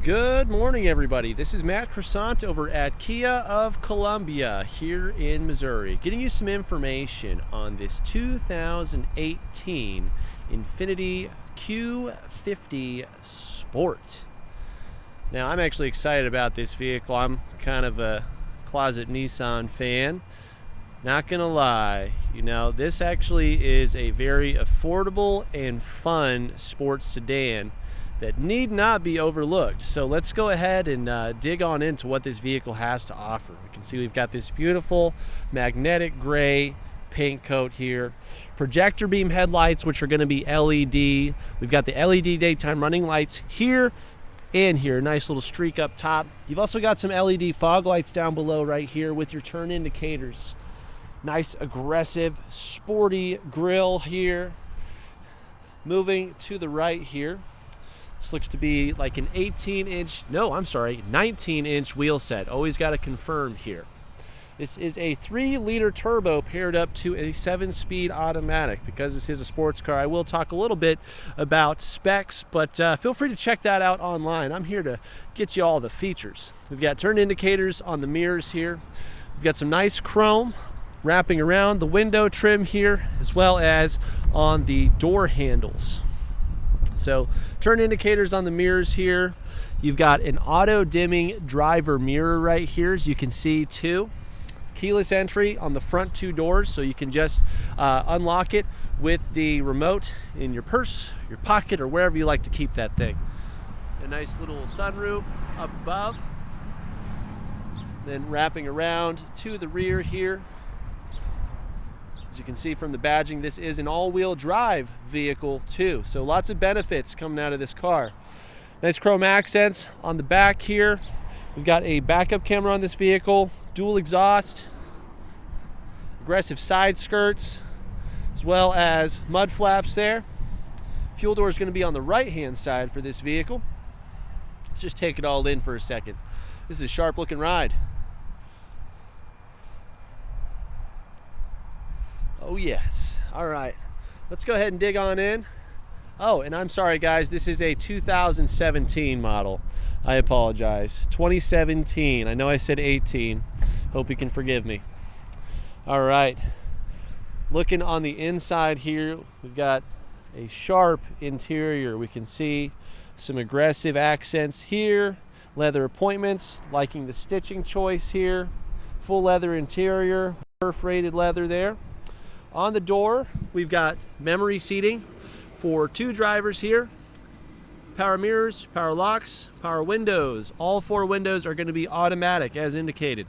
Good morning, everybody. This is Matt Croissant over at Kia of Columbia here in Missouri, getting you some information on this 2018 Infiniti Q50 Sport. Now, I'm actually excited about this vehicle. I'm kind of a closet Nissan fan. Not gonna lie, this actually is a very affordable and fun sports sedan that need not be overlooked. So let's go ahead and dig on into what this vehicle has to offer. We can see we've got this beautiful magnetic gray paint coat here, projector beam headlights, which are going to be LED. We've got the LED daytime running lights here and here, nice little streak up top. You've also got some LED fog lights down below right here with your turn indicators. Nice aggressive sporty grille here. Moving to the right here, this looks to be like an 19-inch wheel set. Always got to confirm here. This is a 3-liter turbo paired up to a 7-speed automatic. Because this is a sports car, I will talk a little bit about specs, but feel free to check that out online. I'm here to get you all the features. We've got turn indicators on the mirrors here. We've got some nice chrome wrapping around the window trim here, as well as on the door handles. So turn indicators on the mirrors here. You've got an auto dimming driver mirror right here, as you can see too. Keyless entry on the front 2 doors, so you can just unlock it with the remote in your purse, your pocket, or wherever you like to keep that thing. A nice little sunroof up above. Then wrapping around to the rear here. As you can see from the badging, this is an all-wheel drive vehicle too, so lots of benefits coming out of this car. Nice chrome accents on the back here. We've got a backup camera on this vehicle, dual exhaust, aggressive side skirts, as well as mud flaps there. Fuel door is going to be on the right-hand side for this vehicle. Let's just take it all in for a second. This is a sharp-looking ride. Oh yes. All right, let's go ahead and dig on in. Oh, and I'm sorry guys, this is a 2017 model. I apologize. 2017. I know I said 18. Hope you can forgive me. All right, looking on the inside here, we've got a sharp interior. We can see some aggressive accents here, leather appointments, liking the stitching choice here, full leather interior, perforated leather there. On the door, we've got memory seating for 2 drivers here, power mirrors, power locks, power windows. All 4 windows are going to be automatic as indicated.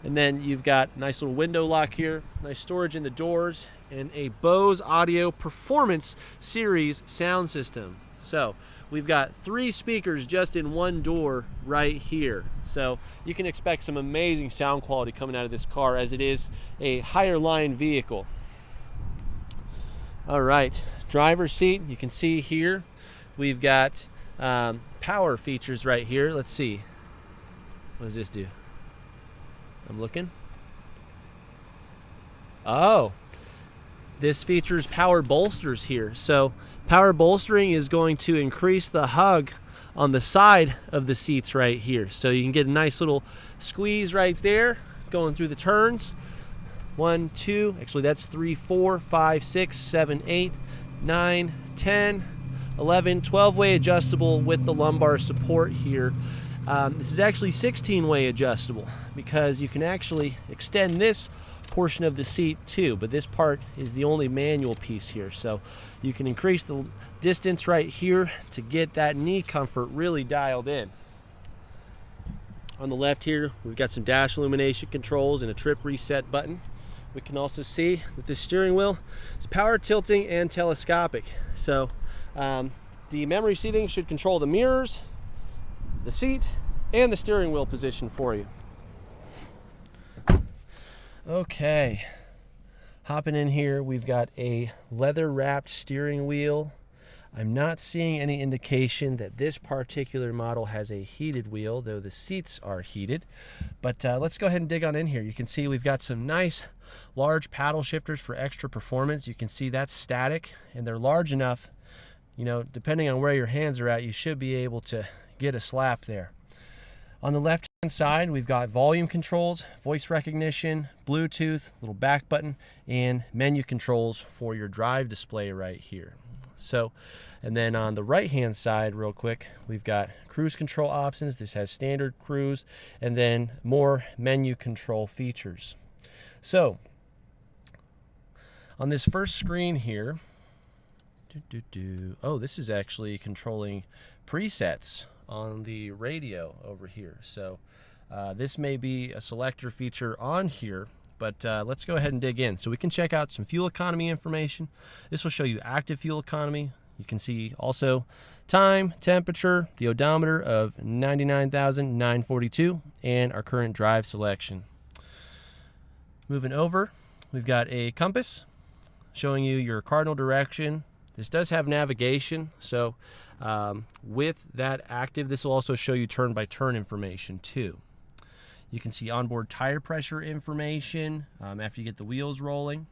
And then you've got a nice little window lock here, nice storage in the doors, and a Bose Audio Performance Series sound system. So we've got 3 speakers just in 1 door right here. So you can expect some amazing sound quality coming out of this car, as it is a higher line vehicle. All right, driver's seat, you can see here, we've got power features right here. Let's see. What does this do? I'm looking. Oh, this features power bolsters here. So power bolstering is going to increase the hug on the side of the seats right here. So you can get a nice little squeeze right there going through the turns. 1, 2, actually that's 3, 4, 5, 6, 7, 8, 9, 10, 11, 12-way adjustable with the lumbar support here. This is actually 16-way adjustable, because you can actually extend this portion of the seat too, but this part is the only manual piece here. So you can increase the distance right here to get that knee comfort really dialed in. On the left here, we've got some dash illumination controls and a trip reset button. We can also see that this steering wheel is power tilting and telescopic. So the memory seating should control the mirrors, the seat, and the steering wheel position for you. Okay, hopping in here, we've got a leather wrapped steering wheel. I'm not seeing any indication that this particular model has a heated wheel, though the seats are heated. But let's go ahead and dig on in here. You can see we've got some nice large paddle shifters for extra performance. You can see that's static, and they're large enough, depending on where your hands are at, you should be able to get a slap there. On the left hand side, we've got volume controls, voice recognition, Bluetooth, little back button, and menu controls for your drive display right here. So, and then on the right hand side, real quick, we've got cruise control options. This has standard cruise, and then more menu control features. So on this first screen here, oh, this is actually controlling presets on the radio over here. So this may be a selector feature on here, but let's go ahead and dig in. So we can check out some fuel economy information. This will show you active fuel economy. You can see also time, temperature, the odometer of 99,942, and our current drive selection. Moving over, we've got a compass showing you your cardinal direction. This does have navigation, so with that active, this will also show you turn-by-turn information too. You can see onboard tire pressure information after you get the wheels rolling.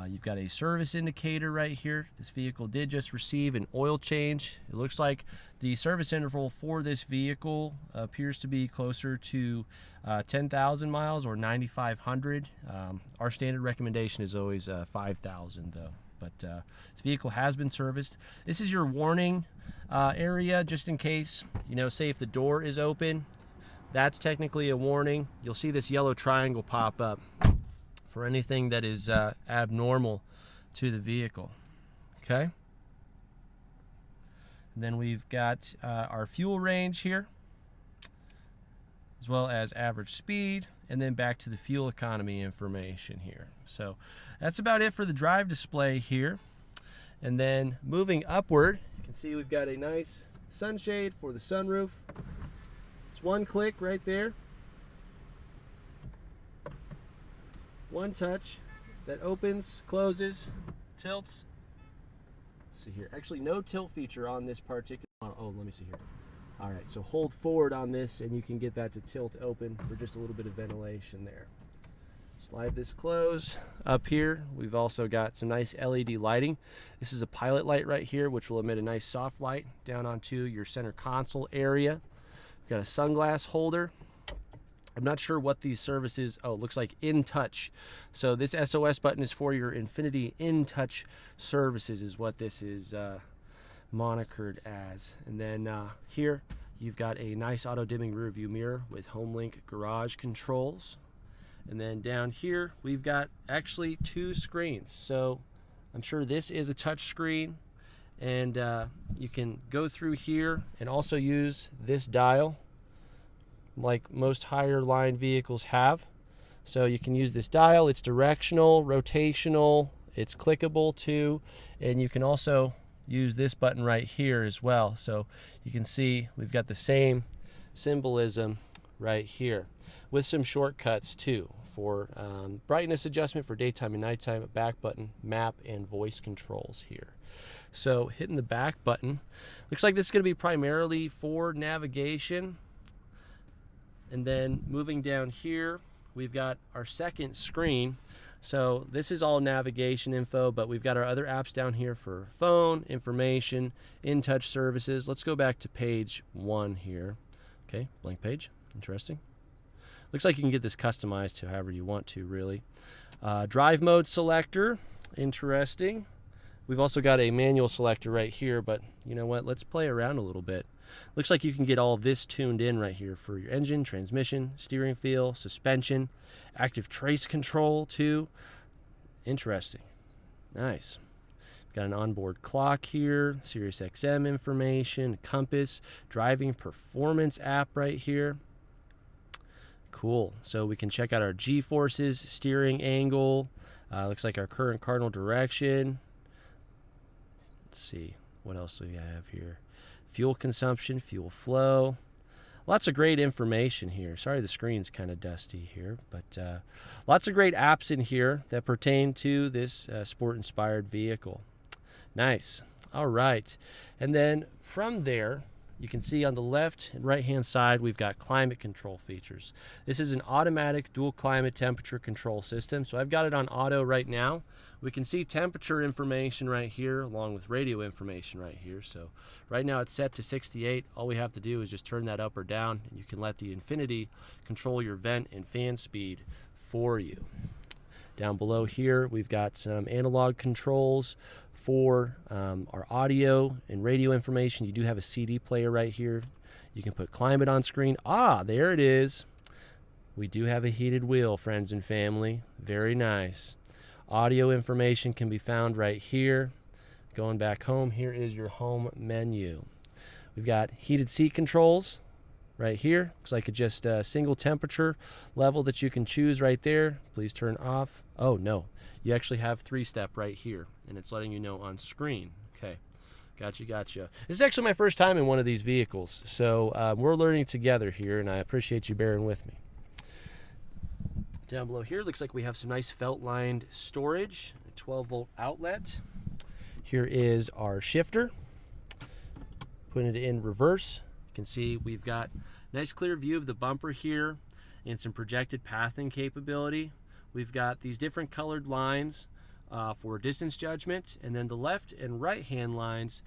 You've got a service indicator right here. This vehicle did just receive an oil change. It looks like the service interval for this vehicle appears to be closer to 10,000 miles or 9,500. Our standard recommendation is always 5,000 though. But this vehicle has been serviced. This is your warning area, just in case, you know, say if the door is open, that's technically a warning. You'll see this yellow triangle pop up for anything that is abnormal to the vehicle. Okay. And then we've got our fuel range here, as well as average speed, and then back to the fuel economy information here. So that's about it for the drive display here. And then moving upward, you can see we've got a nice sunshade for the sunroof. It's one click right there. One touch that opens, closes, tilts. Let's see here. Actually, no tilt feature on this particular model. Oh, let me see here. All right, so hold forward on this and you can get that to tilt open for just a little bit of ventilation there. Slide this close. Up here, we've also got some nice LED lighting. This is a pilot light right here, which will emit a nice soft light down onto your center console area. We've got a sunglass holder. I'm not sure what these services, oh, it looks like InTouch. So this SOS button is for your Infiniti InTouch services is what this is monikered as. And then here you've got a nice auto dimming rear view mirror with HomeLink garage controls. And then down here we've got actually two screens. So I'm sure this is a touch screen, and you can go through here and also use this dial like most higher line vehicles have. So you can use this dial. It's directional, rotational, it's clickable too, and you can also use this button right here as well. So you can see we've got the same symbolism right here with some shortcuts too for brightness adjustment for daytime and nighttime, a back button, map, and voice controls here. So hitting the back button, looks like this is going to be primarily for navigation. And then moving down here, we've got our second screen. So this is all navigation info, but we've got our other apps down here for phone, information, InTouch services. Let's go back to page 1 here. Okay, blank page, interesting. Looks like you can get this customized to however you want to, really. Drive mode selector, interesting. We've also got a manual selector right here, but you know what, let's play around a little bit. Looks like you can get all of this tuned in right here for your engine, transmission, steering wheel, suspension, active trace control too. Interesting. Nice. Got an onboard clock here, Sirius XM information, compass, driving performance app right here. Cool. So we can check out our G-forces, steering angle. Looks like our current cardinal direction. Let's see. What else do we have here? Fuel consumption, fuel flow. Lots of great information here. Sorry the screen's kind of dusty here, but lots of great apps in here that pertain to this sport-inspired vehicle. Nice. All right. And then from there, you can see on the left and right-hand side, we've got climate control features. This is an automatic dual climate temperature control system. So I've got it on auto right now. We can see temperature information right here along with radio information right here. So right now it's set to 68. All we have to do is just turn that up or down, and you can let the Infiniti control your vent and fan speed for you. Down below here we've got some analog controls for our audio and radio information. You do have a CD player right here. You can put climate on screen. Ah, there it is. We do have a heated wheel, friends and family. Very nice. Audio information can be found right here. Going back home, here is your home menu. We've got heated seat controls right here. Looks like it's just a single temperature level that you can choose right there. Please turn off. Oh no, you actually have 3-step right here, and it's letting you know on screen. Okay, gotcha. This is actually my first time in one of these vehicles, so we're learning together here, and I appreciate you bearing with me. Down below here, looks like we have some nice felt-lined storage, a 12-volt outlet. Here is our shifter. Putting it in reverse, you can see we've got a nice clear view of the bumper here and some projected pathing capability. We've got these different colored lines for distance judgment, and then the left and right hand lines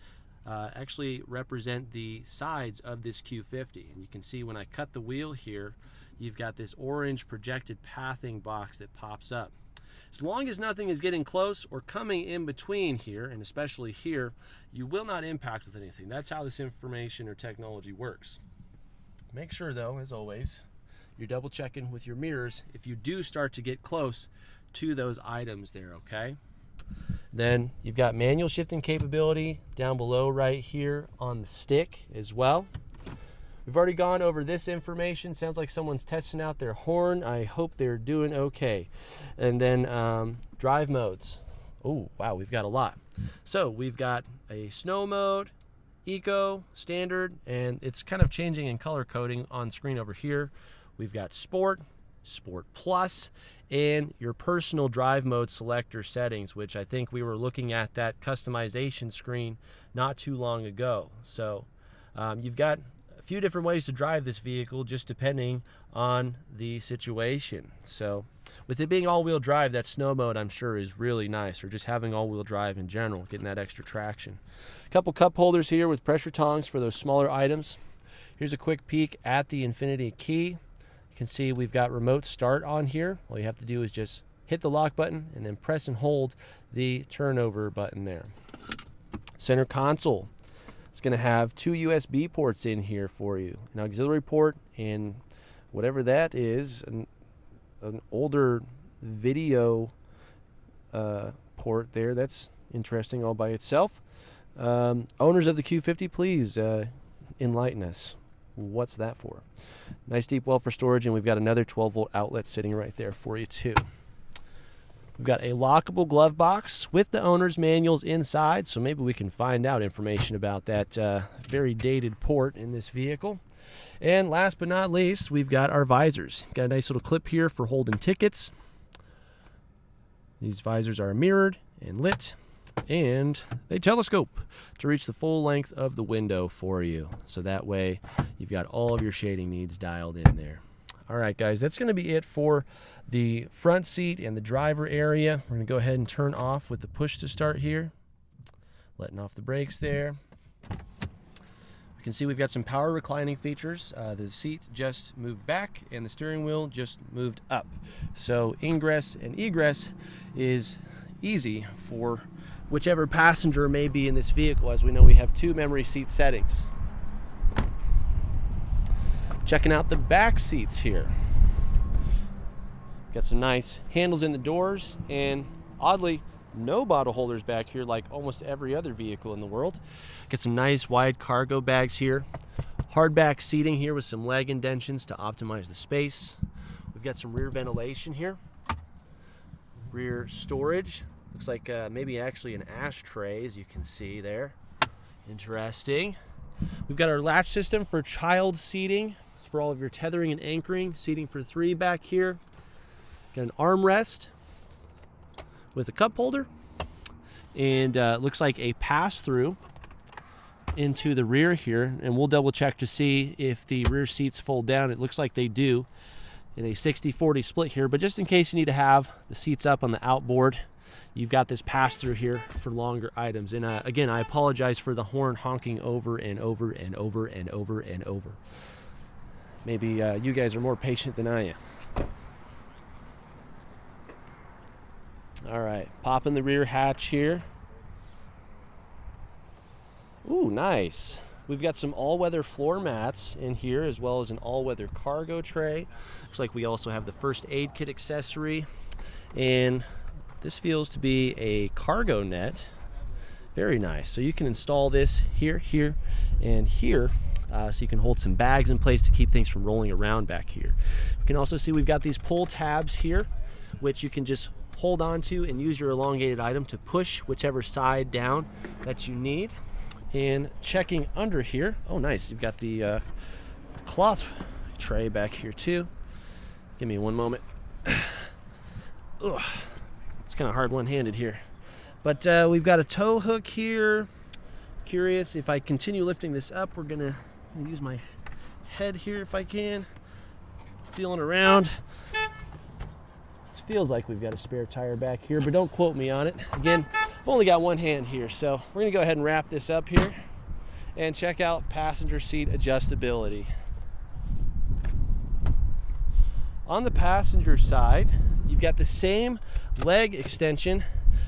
actually represent the sides of this Q50. And you can see when I cut the wheel here, you've got this orange projected pathing box that pops up. As long as nothing is getting close or coming in between here, and especially here, you will not impact with anything. That's how this information or technology works. Make sure though, as always, you're double checking with your mirrors if you do start to get close to those items there, okay? Then you've got manual shifting capability down below right here on the stick as well. We've already gone over this information. Sounds like someone's testing out their horn. I hope they're doing okay. And then drive modes. Oh, wow, we've got a lot. So we've got a snow mode, eco, standard, and it's kind of changing in color coding on screen over here. We've got sport, sport plus, and your personal drive mode selector settings, which I think we were looking at that customization screen not too long ago. So you've got few different ways to drive this vehicle just depending on the situation. So with it being all-wheel drive, that snow mode I'm sure is really nice, or just having all-wheel drive in general, getting that extra traction. A couple cup holders here with pressure tongs for those smaller items. Here's a quick peek at the Infiniti key. You can see we've got remote start on here. All you have to do is just hit the lock button and then press and hold the turnover button there. Center console. It's going to have 2 USB ports in here for you, an auxiliary port and whatever that is, an older video port there. That's interesting all by itself. Owners of the Q50, please enlighten us. What's that for? Nice deep well for storage, and we've got another 12-volt outlet sitting right there for you too. We've got a lockable glove box with the owner's manuals inside, so maybe we can find out information about that very dated port in this vehicle. And last but not least, we've got our visors. Got a nice little clip here for holding tickets. These visors are mirrored and lit, and they telescope to reach the full length of the window for you. So that way you've got all of your shading needs dialed in there. All right, guys, that's going to be it for the front seat and the driver area. We're going to go ahead and turn off with the push to start here. Letting off the brakes there. We can see we've got some power reclining features. The seat just moved back and the steering wheel just moved up. So ingress and egress is easy for whichever passenger may be in this vehicle. As we know, we have 2 memory seat settings. Checking out the back seats here. Got some nice handles in the doors, and oddly, no bottle holders back here like almost every other vehicle in the world. Got some nice wide cargo bags here. Hardback seating here with some leg indentions to optimize the space. We've got some rear ventilation here. Rear storage. Looks like maybe actually an ashtray, as you can see there. Interesting. We've got our latch system for child seating, for all of your tethering and anchoring. Seating for 3 back here. Got an armrest with a cup holder, and looks like a pass-through into the rear here, and we'll double check to see if the rear seats fold down. It looks like they do in a 60-40 split here, but just in case you need to have the seats up on the outboard, you've got this pass-through here for longer items. And again, I apologize for the horn honking over and over and over and over and over. Maybe you guys are more patient than I am. All right, popping the rear hatch here. Ooh, nice. We've got some all-weather floor mats in here, as well as an all-weather cargo tray. Looks like we also have the first aid kit accessory. And this feels to be a cargo net. Very nice. So you can install this here, here, and here. So you can hold some bags in place to keep things from rolling around back here. You can also see we've got these pull tabs here, which you can just hold on to and use your elongated item to push whichever side down that you need. And checking under here, oh nice, you've got the cloth tray back here too. Give me one moment. Ugh, it's kind of hard one-handed here. But we've got a tow hook here. Curious, if I continue lifting this up, we're gonna use my head here if I can. Feeling around. Feels like we've got a spare tire back here, but don't quote me on it. Again, I've only got one hand here, so we're gonna go ahead and wrap this up here and check out passenger seat adjustability. On the passenger side, you've got the same leg extension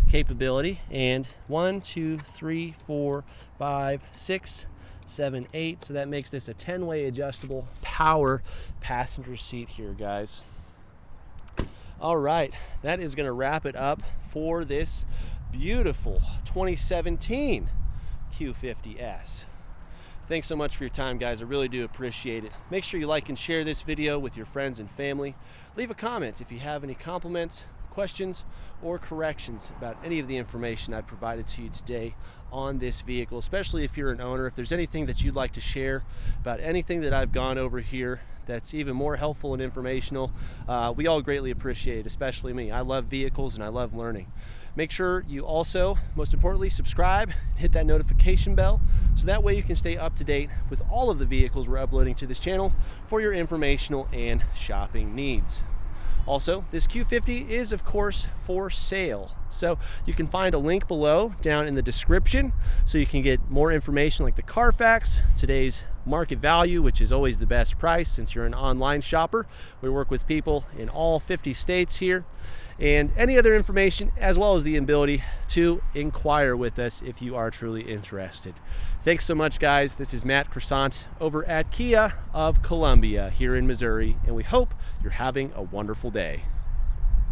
capability, and 1, 2, 3, 4, 5, 6, 7, 8. So that makes this a 10-way adjustable power passenger seat here, guys. All right, that is going to wrap it up for this beautiful 2017 Q50S. Thanks so much for your time, guys. I really do appreciate it. Make sure you like and share this video with your friends and family. Leave a comment if you have any compliments, questions, or corrections about any of the information I've provided to you today on this vehicle, especially if you're an owner. If there's anything that you'd like to share about anything that I've gone over here that's even more helpful and informational, we all greatly appreciate it, especially me. I love vehicles and I love learning. Make sure you also, most importantly, subscribe, hit that notification bell, so that way you can stay up to date with all of the vehicles we're uploading to this channel for your informational and shopping needs. Also, this Q50 is, of course, for sale. So you can find a link below down in the description so you can get more information like the Carfax, today's market value, which is always the best price since you're an online shopper. We work with people in all 50 states here, and any other information, as well as the ability to inquire with us if you are truly interested. Thanks so much, guys. This is Matt Croissant over at Kia of Columbia here in Missouri, and we hope you're having a wonderful day.